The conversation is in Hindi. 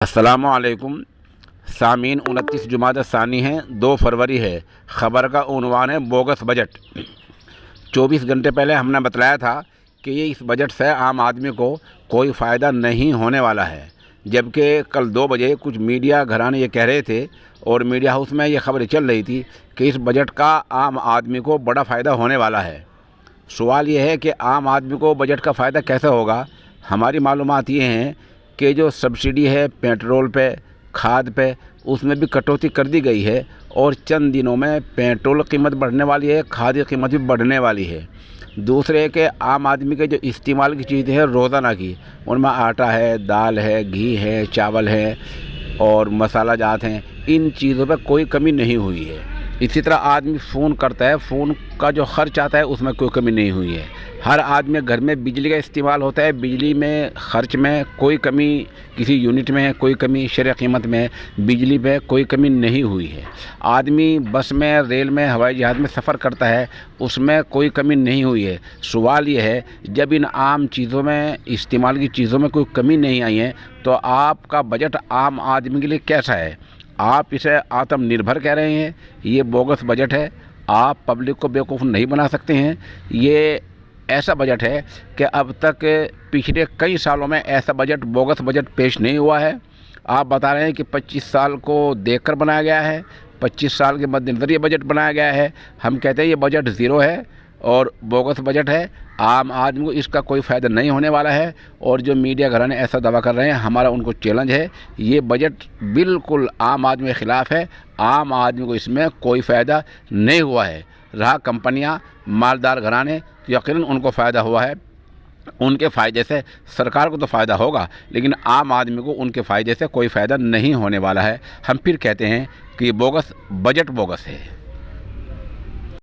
अस्सलामुअलैकुम सामीन। 29 जुमादा सानी है, 2 फरवरी है। ख़बर का उन्वान है बोगस बजट। 24 घंटे पहले हमने बतलाया था कि ये इस बजट से आम आदमी को कोई फ़ायदा नहीं होने वाला है, जबकि कल 2 बजे कुछ मीडिया घराने ये कह रहे थे और मीडिया हाउस में ये खबरें चल रही थी कि इस बजट का आम आदमी को बड़ा फ़ायदा होने वाला है। सवाल ये है कि आम आदमी को बजट का फ़ायदा कैसे होगा। हमारी मालूमात ये हैं कि जो सब्सिडी है पेट्रोल पे, खाद पे, उसमें भी कटौती कर दी गई है और चंद दिनों में पेट्रोल कीमत बढ़ने वाली है, खाद की कीमत भी बढ़ने वाली है। दूसरे के आम आदमी के जो इस्तेमाल की चीज़ें हैं रोज़ाना की, उनमें आटा है, दाल है, घी है, चावल है और मसाला जात हैं, इन चीज़ों पर कोई कमी नहीं हुई है। इसी तरह आदमी फ़ोन करता है, फ़ोन का जो ख़र्च आता है उसमें कोई कमी नहीं हुई है। हर आदमी घर में बिजली का इस्तेमाल होता है, बिजली में ख़र्च में कोई कमी, किसी यूनिट में कोई कमी, शरह कीमत में बिजली पे कोई कमी नहीं हुई है। आदमी बस में, रेल में, हवाई जहाज़ में सफ़र करता है, उसमें कोई कमी नहीं हुई है। सवाल ये है, जब इन आम चीज़ों में, इस्तेमाल की चीज़ों में कोई कमी नहीं आई है तो आपका बजट आम आदमी के लिए कैसा है? आप इसे आत्मनिर्भर कह रहे हैं, ये बोगस बजट है। आप पब्लिक को बेवकूफ़ नहीं बना सकते हैं। ये ऐसा बजट है कि अब तक पिछले कई सालों में ऐसा बजट, बोगस बजट पेश नहीं हुआ है। आप बता रहे हैं कि 25 साल को देखकर बनाया गया है, 25 साल के मद्देनज़र ये बजट बनाया गया है। हम कहते हैं ये बजट ज़ीरो है और बोगस बजट है। आम आदमी को इसका कोई फ़ायदा नहीं होने वाला है। और जो मीडिया घराने ऐसा दावा कर रहे हैं, हमारा उनको चैलेंज है, ये बजट बिल्कुल आम आदमी के ख़िलाफ़ है। आम आदमी को इसमें कोई फ़ायदा नहीं हुआ है। रहा कंपनियां, मालदार घराने, तो यकीनन उनको फ़ायदा हुआ है। उनके फ़ायदे से सरकार को तो फ़ायदा होगा, लेकिन आम आदमी को उनके फ़ायदे से कोई फ़ायदा नहीं होने वाला है। हम फिर कहते हैं कि बोगस बजट बोगस है।